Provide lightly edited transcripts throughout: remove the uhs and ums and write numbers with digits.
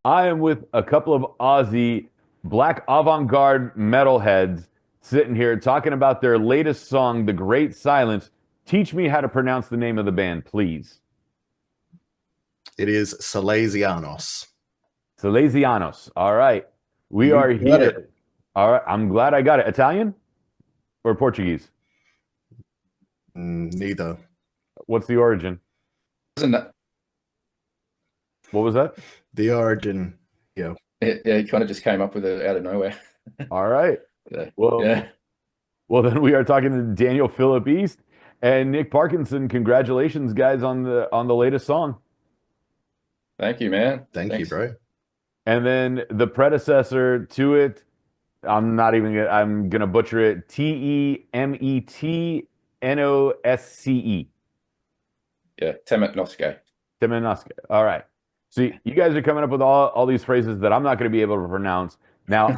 I am with a couple of Aussie black avant-garde metalheads sitting here talking about their latest song, The Great Silence. Teach me how to pronounce the name of the band, please. It is Sálezianos. Sálezianos. All right. We You are got it. here. All right. I'm glad I got it. Italian or Portuguese? Neither. What's the origin? Isn't that? What was that? The origin, yeah. Yeah, he kind of just came up with it out of nowhere. All right. Well, yeah. Well, then we are talking to Daniel Phillpe East and Nick Parkinson. Congratulations, guys, on the latest song. Thank you, man. Thank you, bro. And then the predecessor to it, I'm gonna butcher it. Temetnosce. Yeah, Temetnosce. Temetnosce. All right. See, you guys are coming up with all these phrases that I'm not going to be able to pronounce. Now,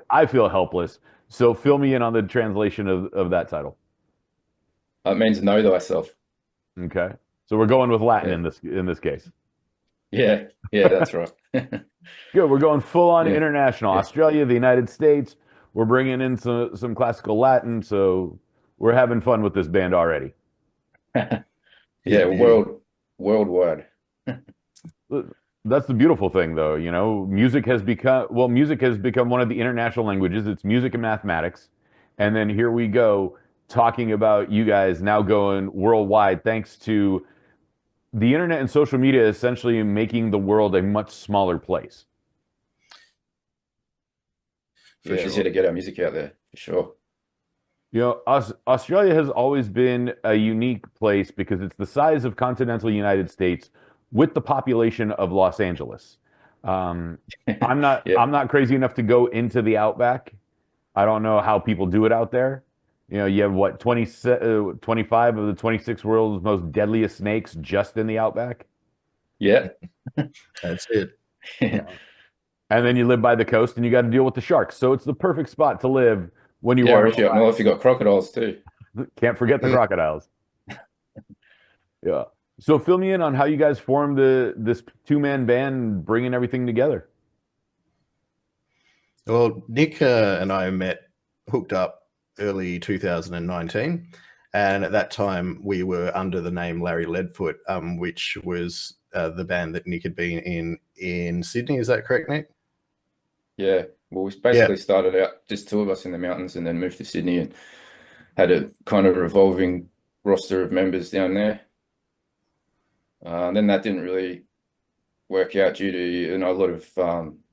I feel helpless. So fill me in on the translation of that title. It means know thyself. Okay. So we're going with Latin in this case. Yeah, that's right. Good. We're going full on international. Australia, the United States. We're bringing in some classical Latin. So we're having fun with this band already. Worldwide. That's the beautiful thing, though. You know, music has become one of the international languages. It's music and mathematics. And then here we go talking about you guys now going worldwide thanks to the internet and social media essentially making the world a much smaller place. It's easier to get our music out there, for sure. You know, Australia has always been a unique place because it's the size of continental United States with the population of Los Angeles. I'm not crazy enough to go into the outback. I don't know how people do it out there. You know, you have what, 25 of the 26 world's most deadliest snakes just in the outback? Yeah. That's it. And then you live by the coast and you got to deal with the sharks. So it's the perfect spot to live when you are. If you got crocodiles too. Can't forget the crocodiles. Yeah. So fill me in on how you guys formed this two-man band, bringing everything together. Well, Nick and I hooked up early 2019, and at that time we were under the name Larry Leadfoot, which was the band that Nick had been in Sydney. Is that correct, Nick? Yeah. Well, we basically started out just two of us in the mountains, and then moved to Sydney and had a kind of revolving roster of members down there. Then that didn't really work out due to a lot of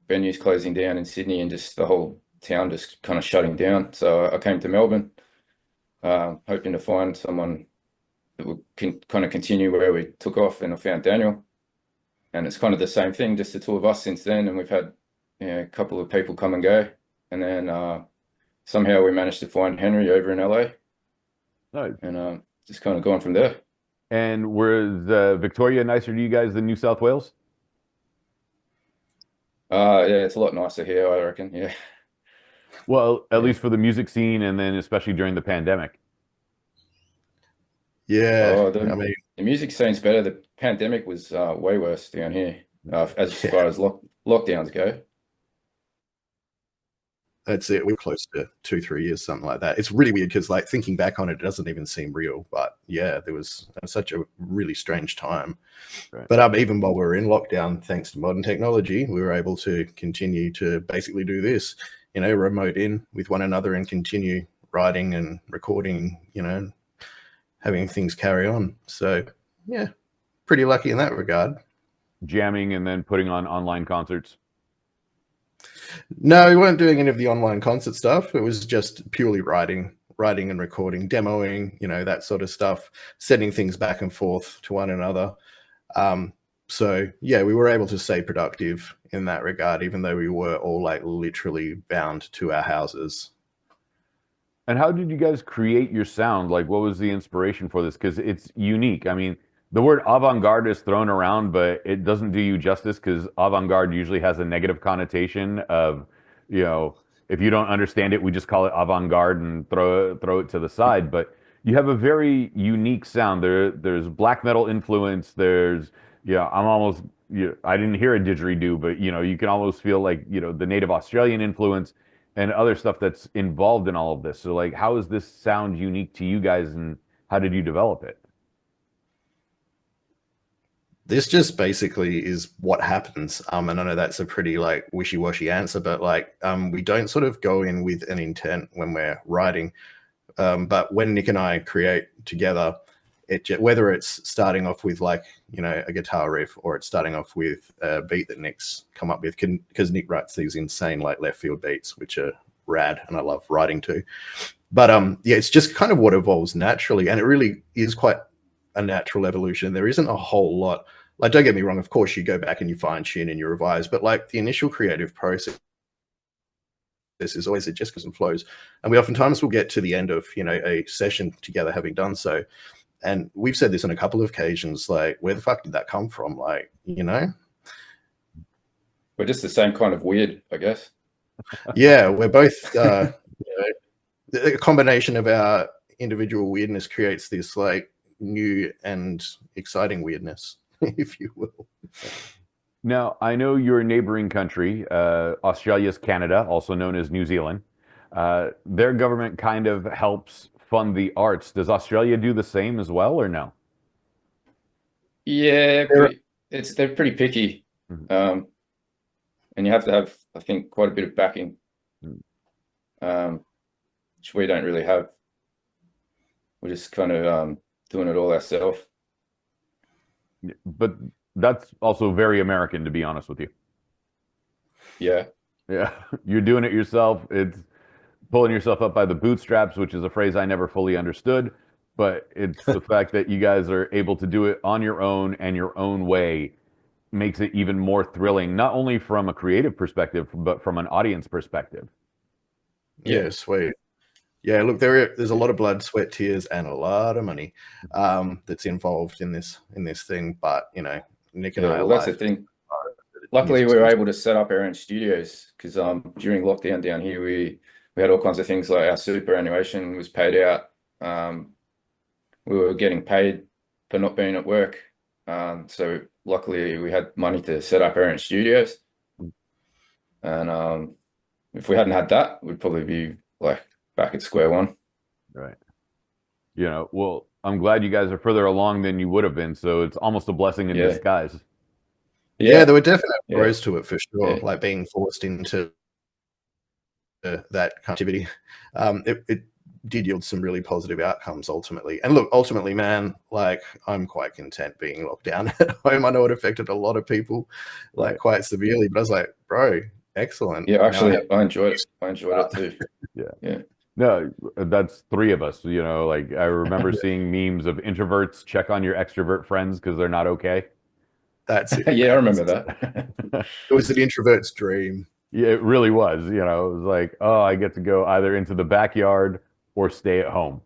venues closing down in Sydney and just the whole town just kind of shutting down. So I came to Melbourne, hoping to find someone that would kind of continue where we took off, and I found Daniel. And it's kind of the same thing, just the two of us since then, and we've had a couple of people come and go. And then somehow we managed to find Henry over in LA. Nice. And just kind of going from there. And was Victoria nicer to you guys than New South Wales? Yeah, it's a lot nicer here, I reckon. Yeah. Well, at least for the music scene, and then especially during the pandemic. Yeah. The music scene's better. The pandemic was way worse down here, as far as lockdowns go. That's it. We're close to 2-3 years, something like that. It's really weird because, like, thinking back on it, it doesn't even seem real. But yeah, there was such a really strange time. Right. But even while we were in lockdown, thanks to modern technology, we were able to continue to basically do this, remote in with one another and continue writing and recording, having things carry on. So yeah, pretty lucky in that regard. Jamming and then putting on online concerts. No, we weren't doing any of the online concert stuff. It was just purely writing and recording, demoing, that sort of stuff, sending things back and forth to one another. So yeah, we were able to stay productive in that regard, even though we were all like literally bound to our houses. And how did you guys create your sound? Like, what was the inspiration for this? Because it's unique. I mean, the word avant-garde is thrown around, but it doesn't do you justice, because avant-garde usually has a negative connotation of, if you don't understand it, we just call it avant-garde and throw it to the side. But you have a very unique sound. There's black metal influence. There's, I'm almost I didn't hear a didgeridoo, but you can almost feel like the native Australian influence and other stuff that's involved in all of this. So like, how is this sound unique to you guys, and how did you develop it? This just basically is what happens. And I know that's a pretty like wishy-washy answer, but like we don't sort of go in with an intent when we're writing. But when Nick and I create together, whether it's starting off with like a guitar riff, or it's starting off with a beat that Nick's come up with, because Nick writes these insane like left field beats, which are rad, and I love writing too. But yeah, it's just kind of what evolves naturally, and it really is quite a natural evolution. There isn't a whole lot. Like, don't get me wrong, of course you go back and you fine tune and you revise, but like the initial creative process, this is always, it just goes and flows. And we oftentimes will get to the end of a session together having done so, and we've said this on a couple of occasions, like, where the fuck did that come from? Like, we're just the same kind of weird, I guess. Yeah, we're both the combination of our individual weirdness creates this like new and exciting weirdness, if you will. Now, I know your neighboring country, Australia's Canada, also known as New Zealand. Their government kind of helps fund the arts. Does Australia do the same as well, or no? Yeah, they're pretty picky. Mm-hmm. And you have to have, I think, quite a bit of backing, which we don't really have. We're just kind of doing it all ourselves. But that's also very American, to be honest with you. Yeah. Yeah. You're doing it yourself. It's pulling yourself up by the bootstraps, which is a phrase I never fully understood, but it's the fact that you guys are able to do it on your own and your own way makes it even more thrilling, not only from a creative perspective, but from an audience perspective. Yeah, sweet. Yeah, look, there's a lot of blood, sweat, tears, and a lot of money that's involved in this thing. But Nick and I, that's the thing. Luckily, we were able to set up our own studios, because during lockdown down here, we had all kinds of things, like our superannuation was paid out. We were getting paid for not being at work. So luckily we had money to set up our own studios. And if we hadn't had that, we'd probably be like back at square one. Right. Well, I'm glad you guys are further along than you would have been. So it's almost a blessing in disguise. Yeah, there were definite pros to it for sure. Like being forced into that activity. It did yield some really positive outcomes ultimately. And look, ultimately, man, like, I'm quite content being locked down at home. I know it affected a lot of people like quite severely, but I was like, bro, excellent. Yeah, actually, I enjoyed it. I enjoyed it too. Yeah. No, that's three of us. Like, I remember seeing memes of introverts check on your extrovert friends because they're not okay. That's it. Yeah, I remember that. It was an introvert's dream. Yeah, it really was. It was like, oh, I get to go either into the backyard or stay at home.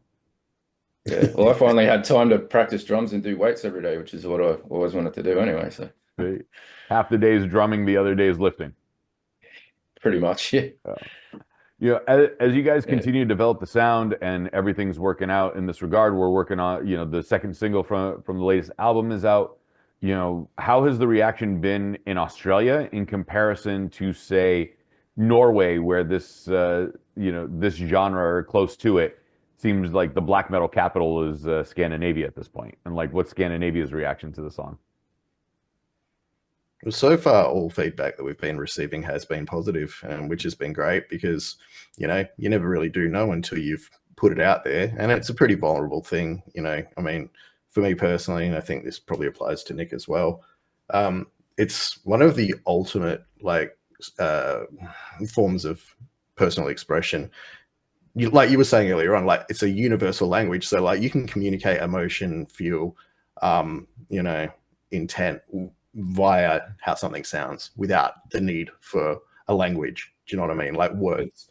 Yeah. Well, I finally had time to practice drums and do weights every day, which is what I always wanted to do anyway. So half the day is drumming, the other day is lifting. Pretty much, yeah. As you guys continue to develop the sound and everything's working out in this regard, we're working on, the second single from the latest album is out. How has the reaction been in Australia in comparison to, say, Norway, where this, this genre or close to it seems like the black metal capital is Scandinavia at this point? And like, what's Scandinavia's reaction to the song? Well, so far, all feedback that we've been receiving has been positive, which has been great, because, you never really do know until you've put it out there. And it's a pretty vulnerable thing. I mean, for me personally, and I think this probably applies to Nick as well, it's one of the ultimate forms of personal expression. Like you were saying earlier on, like, it's a universal language. So like, you can communicate emotion, feel, intent via how something sounds without the need for a language. Do you know what I mean? Like words.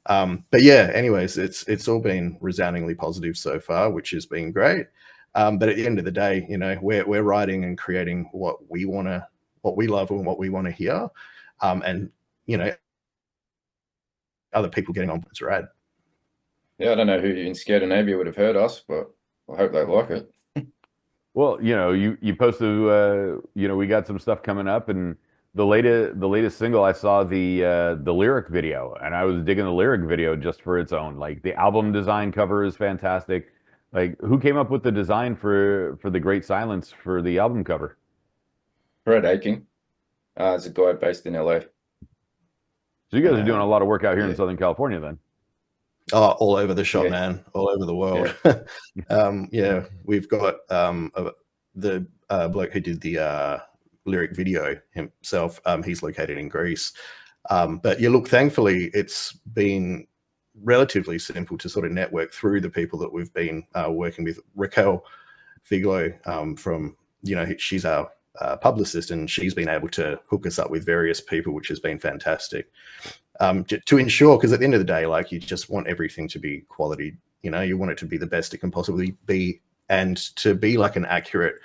But yeah, anyways, it's all been resoundingly positive so far, which has been great. But at the end of the day, we're writing and creating what we love and what we want to hear. And other people getting on, it's rad. Yeah, I don't know who in Scandinavia would have heard us, but I hope they like it. Well, you posted, we got some stuff coming up, and the latest single I saw the lyric video, and I was digging the lyric video just for its own. Like the album design cover is fantastic. Like who came up with the design for the Great Silence for the album cover? Brad Aiking, is a guy based in LA. So you guys are doing a lot of work out here in Southern California, then. Oh, all over the shop, Yeah. man, all over the world. We've got the bloke who did the lyric video himself. He's located in Greece. But yeah, look, thankfully, it's been relatively simple to sort of network through the people that we've been working with. Raquel Figlo from, she's our publicist, and she's been able to hook us up with various people, which has been fantastic. To ensure, because at the end of the day, like, you just want everything to be quality. You want it to be the best it can possibly be, and to be like an accurate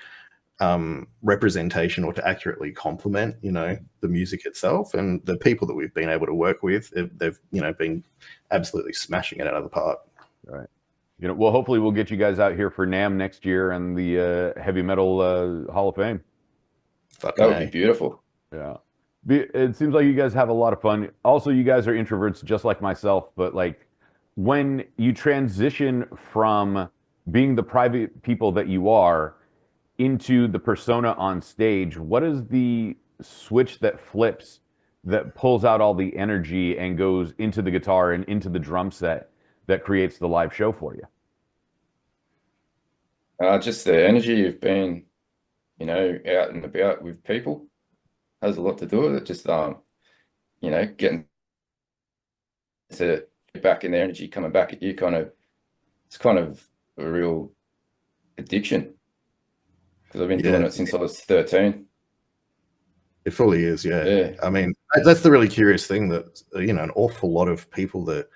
representation, or to accurately complement, the music itself. And the people that we've been able to work with, they've been absolutely smashing it out of the park. All right. Well, hopefully we'll get you guys out here for NAMM next year and the Heavy Metal Hall of Fame. That would be beautiful. Yeah. It seems like you guys have a lot of fun. Also, you guys are introverts just like myself, but like when you transition from being the private people that you are into the persona on stage, what is the switch that flips, that pulls out all the energy and goes into the guitar and into the drum set that creates the live show for you? Just the energy of being, out and about with people has a lot to do with it. Just, getting to get back in the energy coming back at you, it's kind of a real addiction, because I've been doing it since I was 13. It fully is, yeah. I mean, that's the really curious thing, that, an awful lot of people that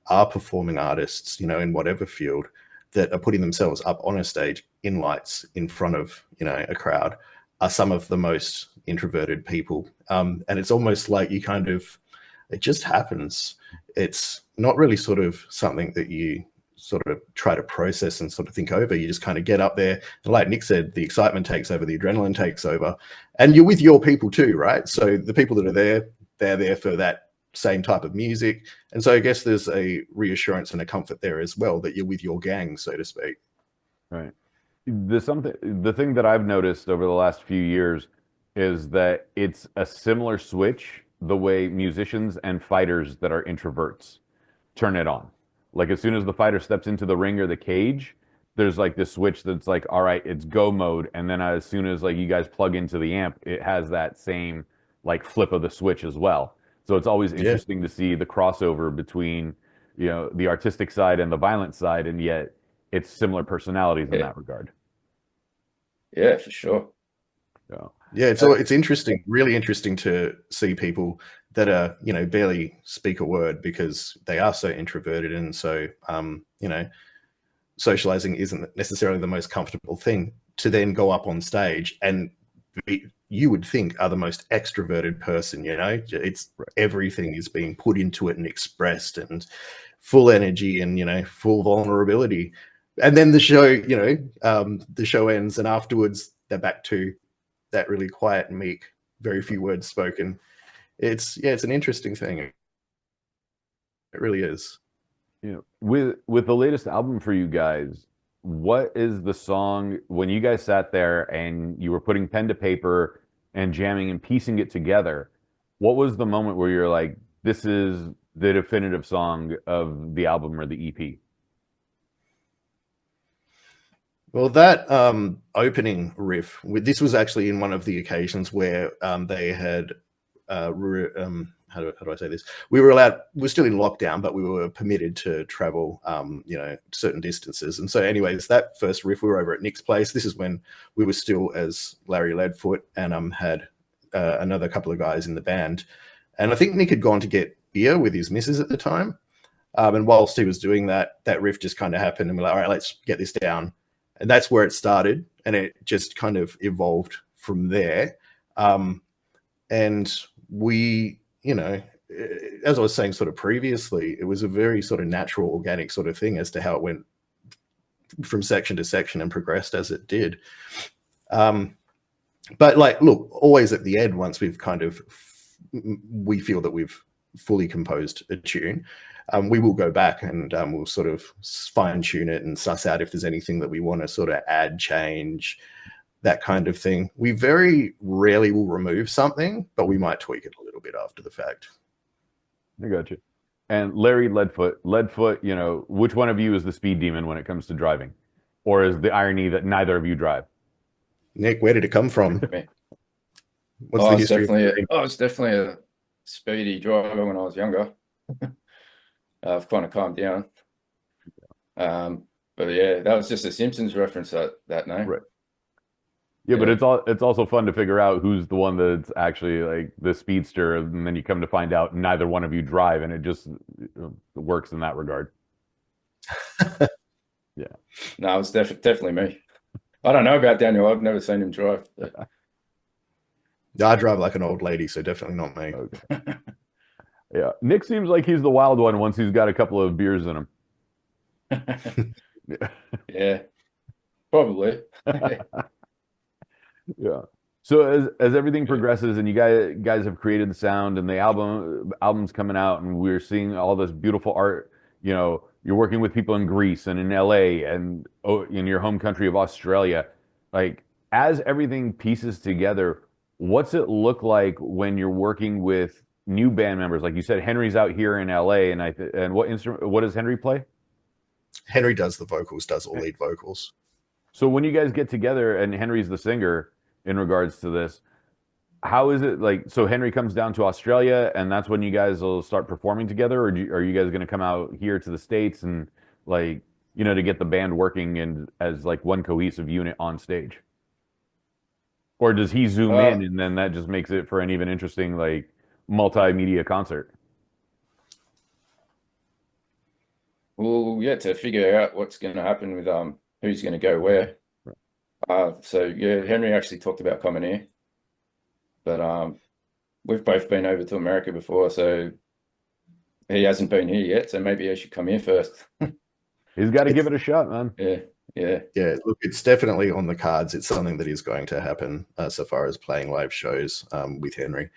are performing artists, in whatever field, that are putting themselves up on a stage in lights in front of, a crowd, are some of the most introverted people. And it's almost like it just happens. It's not really sort of something that you sort of try to process and sort of think over. You just kind of get up there, and like Nick said, the excitement takes over, the adrenaline takes over, and you're with your people too, right? So the people that are there, they're there for that same type of music. And so I guess there's a reassurance and a comfort there as well, that you're with your gang, so to speak. Right. The thing that I've noticed over the last few years is that it's a similar switch the way musicians and fighters that are introverts turn it on. Like as soon as the fighter steps into the ring or the cage, there's like this switch that's like, all right, it's go mode. And then as soon as like you guys plug into the amp, it has that same like flip of the switch as well. So it's always interesting to see the crossover between, the artistic side and the violent side, and yet it's similar personalities in that regard. Yeah, for sure. Yeah, it's interesting, really interesting to see people that are, barely speak a word because they are so introverted, and so, socializing isn't necessarily the most comfortable thing, to then go up on stage and you would think are the most extroverted person. It's everything is being put into it and expressed, and full energy, and full vulnerability. And then the show, the show ends, and afterwards they're back to that really quiet, meek, very few words spoken. It's an interesting thing. It really is. With the latest album for you guys, what is the song, when you guys sat there and you were putting pen to paper and jamming and piecing it together, what was the moment where you're like, this is the definitive song of the album or the EP? Well, that opening riff, this was actually in one of the occasions where they had, how do I say this? We're still in lockdown, but we were permitted to travel, certain distances. And so anyways, that first riff, we were over at Nick's place. This is when we were still as Larry Leadfoot, and had another couple of guys in the band. And I think Nick had gone to get beer with his missus at the time. And whilst he was doing that, that riff just kind of happened, and we're like, all right, let's get this down. And that's where it started, and it just kind of evolved from there. And we, as I was saying sort of previously, it was a very sort of natural, organic sort of thing as to how it went from section to section and progressed as it did. But like, look, always at the end, once we've we feel that we've fully composed a tune, we will go back and we'll sort of fine tune it and suss out if there's anything that we want to sort of add, change, that kind of thing. We very rarely will remove something, but we might tweak it a little bit after the fact. I got you. And Larry Leadfoot, you know, which one of you is the speed demon when it comes to driving? Or is the irony that neither of you drive? Nick, where did it come from? What's the history? I was definitely a speedy driver when I was younger. I've kind of calmed down. But yeah, that was just a Simpsons reference, that name. Right. Yeah, but it's also fun to figure out who's the one that's actually like the speedster, and then you come to find out neither one of you drive, and it just works in that regard. Yeah. No, it's definitely me. I don't know about Daniel. I've never seen him drive. I drive like an old lady, so definitely not me. Okay. Yeah, Nick seems like he's the wild one once he's got a couple of beers in him. Yeah, probably. Yeah. So as everything progresses and you guys have created the sound and the album's coming out and we're seeing all this beautiful art, you know, you're working with people in Greece and in LA and in your home country of Australia. Like, as everything pieces together, what's it look like when you're working with new band members? Like you said, Henry's out here in LA, and what does Henry play? Henry does the vocals, does all lead vocals. So when you guys get together and Henry's the singer, in regards to this, how is it like? So Henry comes down to Australia, and that's when you guys will start performing together, or are you guys going to come out here to the States and, like, you know, to get the band working and as like one cohesive unit on stage? Or does he zoom in and then that just makes it for an even interesting, like, multimedia concert? Well, yeah, to figure out what's going to happen with who's going to go where. So yeah, Henry actually talked about coming here, but we've both been over to America before, so he hasn't been here yet. So maybe he should come here first. He's got to give it a shot, man. Yeah. Look, it's definitely on the cards. It's something that is going to happen so far as playing live shows with Henry.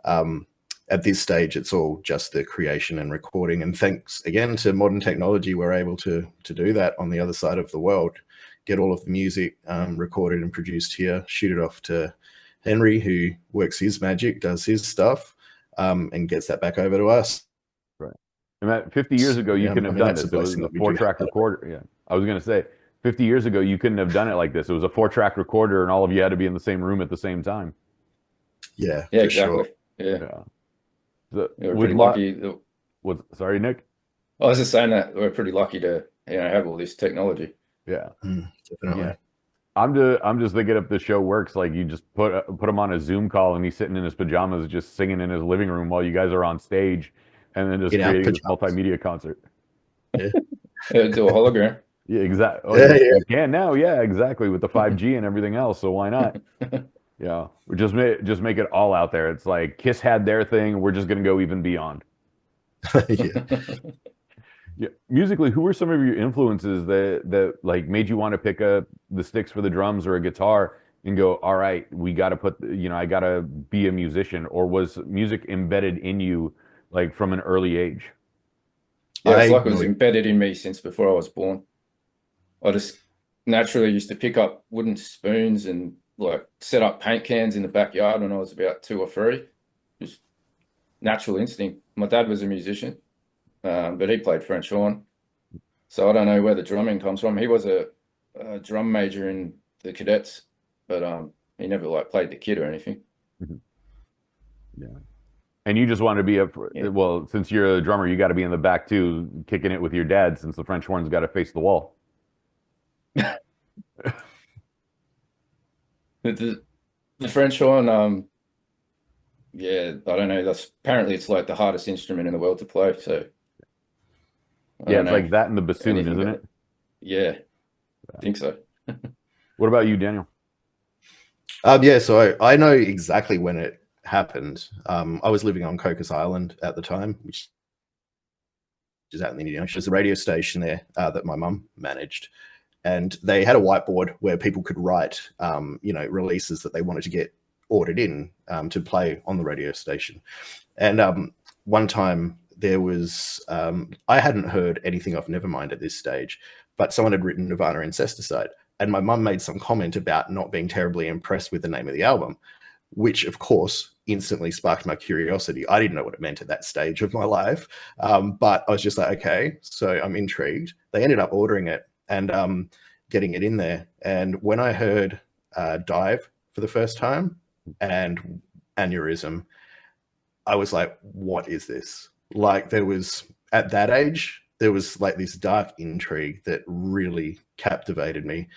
At this stage, it's all just the creation and recording. And thanks again to modern technology, we're able to do that on the other side of the world. Get all of the music recorded and produced here, shoot it off to Henry, who works his magic, does his stuff, and gets that back over to us. Right. And that 50 years ago, you couldn't have done this. It was a 4-track recorder. Yeah, I was going to say, 50 years ago, you couldn't have done it like this. It was a 4-track recorder, and all of you had to be in the same room at the same time. Yeah, exactly. Sure. Yeah. So, we're pretty lucky. Sorry, Nick? I was just saying that we're pretty lucky to have all this technology. Yeah, definitely. Yeah. I'm just thinking if the show works, like you just put him on a Zoom call and he's sitting in his pajamas, just singing in his living room while you guys are on stage, and then just creating this multimedia concert. Yeah. Do a hologram. Yeah, exactly. Oh, yeah. You can now. Yeah, exactly. With the 5G and everything else, so why not? Yeah, we just make it all out there. It's like Kiss had their thing. We're just gonna go even beyond. Yeah. Yeah. Musically, who were some of your influences that like made you want to pick up the sticks for the drums or a guitar and go, all right, we got to I got to be a musician? Or was music embedded in you like from an early age? Yeah, it's like it was embedded in me since before I was born. I just naturally used to pick up wooden spoons and like set up paint cans in the backyard when I was about 2 or 3. Just natural instinct. My dad was a musician. But he played French horn, so I don't know where the drumming comes from. He was a drum major in the cadets, but he never like played the kit or anything. Mm-hmm. Yeah, and you just want to be well, since you're a drummer, you got to be in the back too, kicking it with your dad, since the French horn's got to face the wall. The French horn, yeah, I don't know. Apparently it's like the hardest instrument in the world to play. So. Yeah, it's like that and the bassoon, isn't it? Yeah, I think so. What about you, Daniel? Yeah, so I know exactly when it happened. I was living on Cocos Island at the time, which is out in the Indian Ocean. There's a radio station there that my mum managed. and they had a whiteboard where people could write, releases that they wanted to get ordered in to play on the radio station. And one time there was, I hadn't heard anything of Nevermind at this stage, but someone had written Nirvana Incesticide, and my mum made some comment about not being terribly impressed with the name of the album, which of course instantly sparked my curiosity. I didn't know what it meant at that stage of my life, but I was just like, okay, so I'm intrigued. They ended up ordering it and getting it in there. And when I heard Dive for the first time and Aneurysm, I was like, what is this? Like, there was, at that age, there was like this dark intrigue that really captivated me.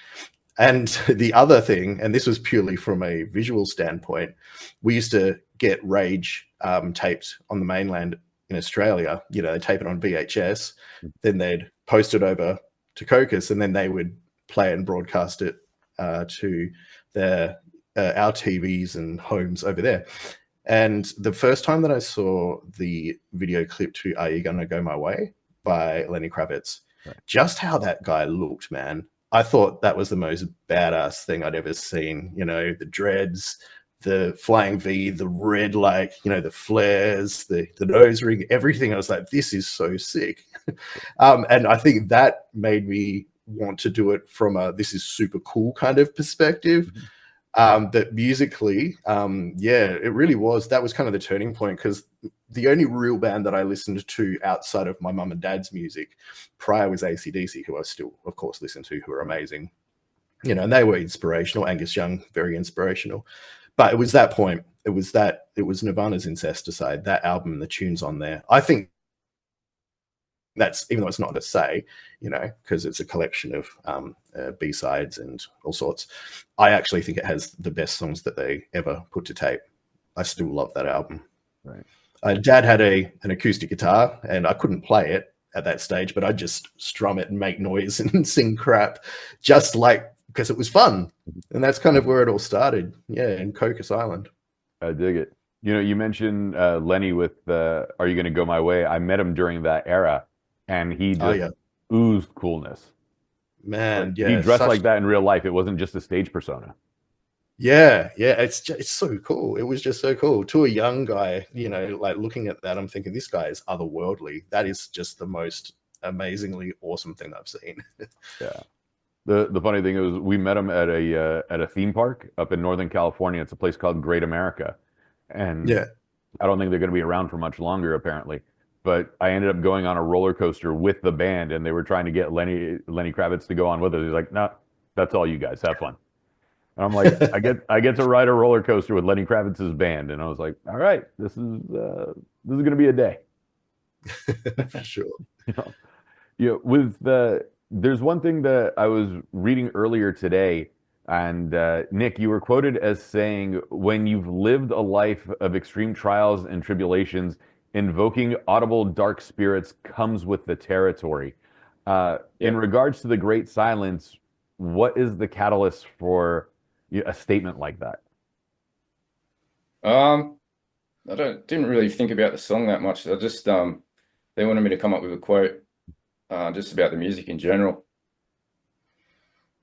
And the other thing, and this was purely from a visual standpoint, we used to get Rage taped on the mainland in Australia. You know, they tape it on VHS, then they'd post it over to Cocos, and then they would play and broadcast it to their our TVs and homes over there. And the first time that I saw the video clip to Are You Gonna Go My Way by Lenny Kravitz, just how that guy looked, man. I thought that was the most badass thing I'd ever seen. You know, the dreads, the flying V, the red, like, you know, the flares, the nose ring, everything. I was like, this is so sick. And I think that made me want to do it from a this is super cool kind of perspective. But musically, it really was. That was kind of the turning point, because the only real band that I listened to outside of my mum and dad's music prior was AC/DC, who I still, of course, listen to, who are amazing. You know, and they were inspirational. Angus Young, very inspirational. But it was that point. It was Nirvana's Incesticide, that album, the tunes on there. I think that's, even though it's not to say, you know, because it's a collection of B-sides and all sorts, I actually think it has the best songs that they ever put to tape. I still love that album. Right. Dad had an acoustic guitar, and I couldn't play it at that stage, but I'd just strum it and make noise and sing crap, just like, because it was fun. And that's kind of where it all started. Yeah, in Cocos Island. I dig it. You know, you mentioned Lenny with Are You Gonna Go My Way? I met him during that era, and he just oozed coolness. Man, he dressed like that in real life. It wasn't just a stage persona. Yeah, it's so cool. It was just so cool. To a young guy, you know, like looking at that, I'm thinking, this guy is otherworldly. That is just the most amazingly awesome thing I've seen. Yeah. The funny thing is, we met him at a theme park up in Northern California. It's a place called Great America, and I don't think they're going to be around for much longer, apparently. But I ended up going on a roller coaster with the band, and they were trying to get Lenny Kravitz to go on with us. He's like, "No, that's all you guys have fun." And I'm like, I get to ride a roller coaster with Lenny Kravitz's band, and I was like, all right, this is going to be a day. For sure. There's one thing that I was reading earlier today, and Nick, you were quoted as saying, when you've lived a life of extreme trials and tribulations, invoking audible dark spirits comes with the territory. In regards to the Great Silence, what is the catalyst for a statement like that? I didn't really think about the song that much. I just they wanted me to come up with a quote just about the music in general,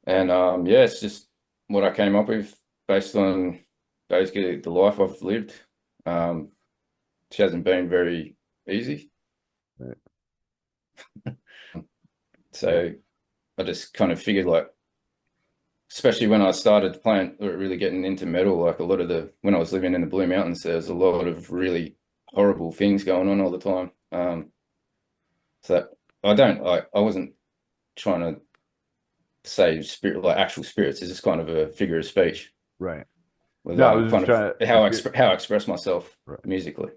and it's just what I came up with based on basically the life I've lived. Which hasn't been very easy. Right. So I just kind of figured, like, especially when I started playing, or really getting into metal, like when I was living in the Blue Mountains, there was a lot of really horrible things going on all the time. So I wasn't trying to say spirit, like actual spirits. It's just kind of a figure of speech. Right. No, I was just trying to, how I express myself musically.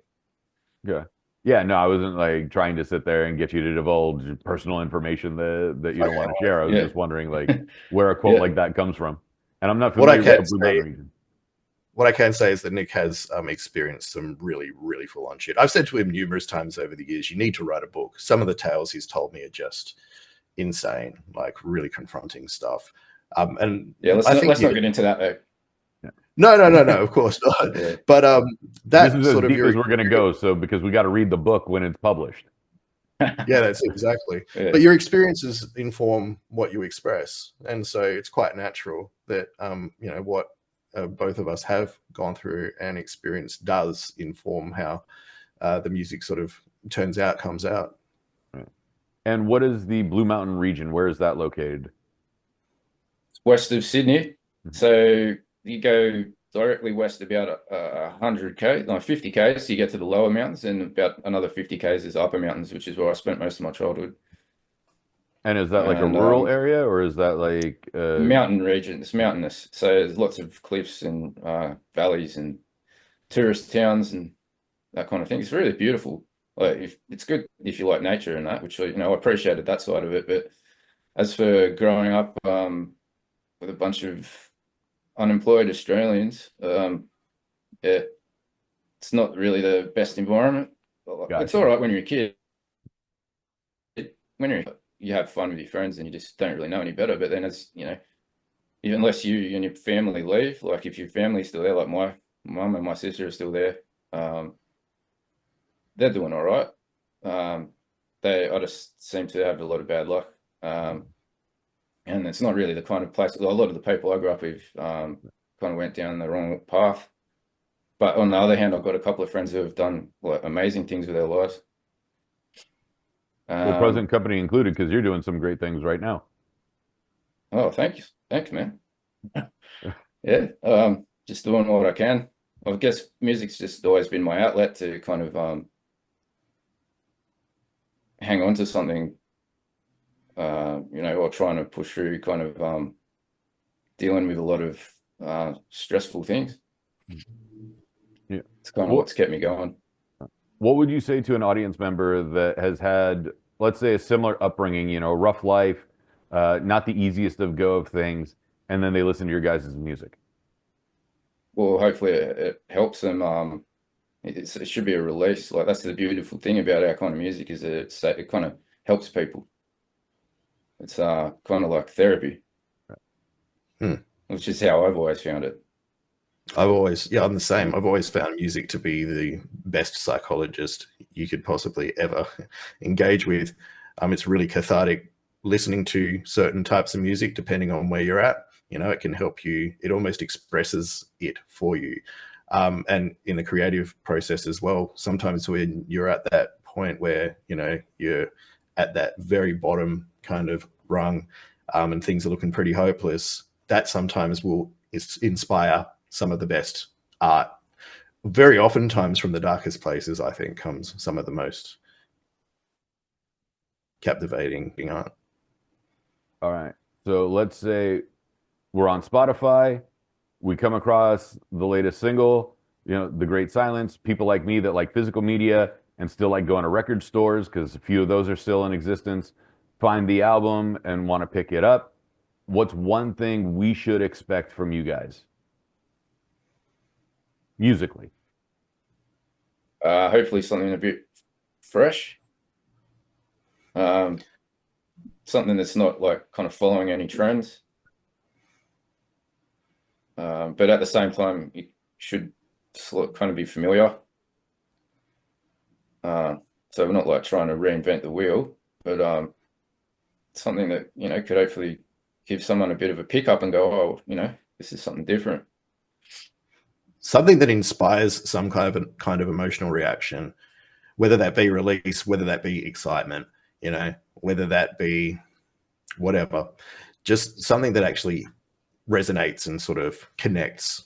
Yeah. Yeah, no, I wasn't like trying to sit there and get you to divulge personal information that you don't want to share. I was just wondering like where a quote like that comes from. And I'm not familiar with the Blue Mountain region. What I can say is that Nick has experienced some really, really full-on shit. I've said to him numerous times over the years, you need to write a book. Some of the tales he's told me are just insane, like really confronting stuff. And let's not get into that though. No, of course not. Yeah. But that this is sort as of deep as we're going to go. So because we got to read the book when it's published. Yeah, that's it, exactly. Yeah. But your experiences inform what you express, and so it's quite natural that you know what both of us have gone through and experienced does inform how the music sort of comes out. Right. And what is the Blue Mountain region? Where is that located? It's west of Sydney. So you go directly west about 100 k, no 50 k's, you get to the lower mountains, and about another 50 k's is upper mountains, which is where I spent most of my childhood. And is that like a rural area, or is that like mountain region? It's mountainous, so there's lots of cliffs and valleys and tourist towns and that kind of thing. It's really beautiful. Like, it's good if you like nature and that, which, you know, I appreciated that side of it. But as for growing up with a bunch of unemployed Australians, yeah, it's not really the best environment. Gotcha. It's all right when you're a kid. When you have fun with your friends and you just don't really know any better. But then, as you know, unless you and your family leave, like if your family's still there, like my mum and my sister are still there, they're doing all right. I just seem to have a lot of bad luck. And it's not really the kind of place. A lot of the people I grew up with kind of went down the wrong path. But on the other hand, I've got a couple of friends who have done like amazing things with their lives. well, present company included, because you're doing some great things right now. Oh, thanks, man. Yeah, just doing what I can. I guess music's just always been my outlet to kind of hang on to something, you know, or trying to push through kind of dealing with a lot of stressful things. Yeah, it's kind of what's kept me going. What would you say to an audience member that has had, let's say, a similar upbringing, you know, rough life, not the easiest of go of things, and then they listen to your guys' music? Well, hopefully it helps them. It should be a release. Like, that's the beautiful thing about our kind of music, is that it kind of helps people. It's kind of like therapy, which is how I've always found it. I'm the same. I've always found music to be the best psychologist you could possibly ever engage with. It's really cathartic listening to certain types of music, depending on where you're at. You know, it can help you. It almost expresses it for you. And in the creative process as well, sometimes when you're at that point where, you know, you're at that very bottom kind of rung, and things are looking pretty hopeless, that sometimes will inspire some of the best art. Very oftentimes from the darkest places, I think, comes some of the most captivating art. All right. So let's say we're on Spotify. We come across the latest single, you know, The Great Silence. People like me that like physical media and still like going to record stores, because a few of those are still in existence, find the album and want to pick it up. What's one thing we should expect from you guys musically? Hopefully something a bit fresh. Something that's not like kind of following any trends. But at the same time, it should kind of be familiar. So we're not like trying to reinvent the wheel, but something that, you know, could hopefully give someone a bit of a pickup and go, oh, you know, this is something different. Something that inspires some kind of emotional reaction, whether that be release, whether that be excitement, you know, whether that be whatever, just something that actually resonates and sort of connects.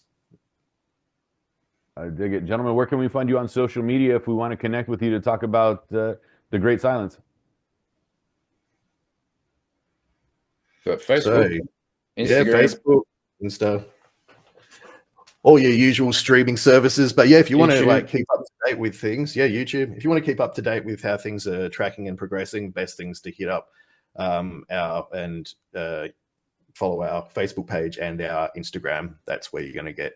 I dig it. Gentlemen, where can we find you on social media if we want to connect with you to talk about The Great Silence? Got Facebook, Instagram. Yeah, Facebook, Insta, all your usual streaming services. But yeah, if you want to like keep up to date with things, yeah, YouTube. If you want to keep up to date with how things are tracking and progressing, best things to hit up follow our Facebook page and our Instagram. That's where you're going to get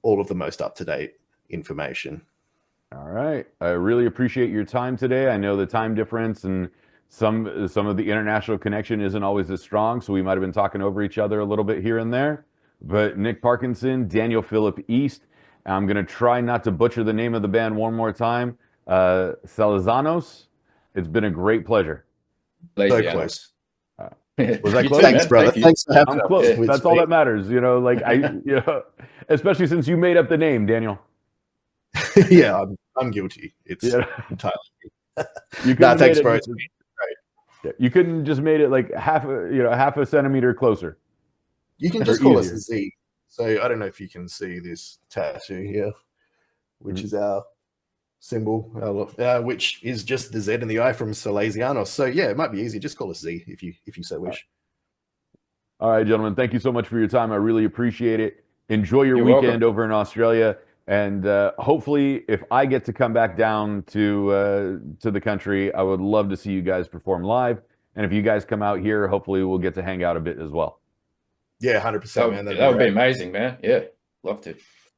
all of the most up-to-date information. All right. I really appreciate your time today. I know the time difference and some of the international connection isn't always as strong, so we might have been talking over each other a little bit here and there. But Nick Parkinson, Daniel Phillpe East, I'm going to try not to butcher the name of the band one more time, Sálezianos. It's been a great pleasure. Salezzianos. Was that You close? too, Thanks, man. brother. Thank you. Thanks for having I'm us. close. It's That's all sweet. that matters. You know, like especially since you made up the name, Daniel. Yeah, I'm guilty. It's Yeah. entirely. You Nah, couldn't thanks, made bro. it, yeah, you couldn't just made it like half a centimeter closer. You can Or just call us easier. a Z. So I don't know if you can see this tattoo here, which is our symbol, which is just the Z and the I from Sálezianos. So yeah, it might be easy. Just call us Z if you so wish. All right, gentlemen. Thank you so much for your time. I really appreciate it. Enjoy your You're weekend welcome. over in Australia, and hopefully, if I get to come back down to the country, I would love to see you guys perform live. And if you guys come out here, hopefully, we'll get to hang out a bit as well. Yeah, 100%, man. That would be amazing, man. Yeah, love to.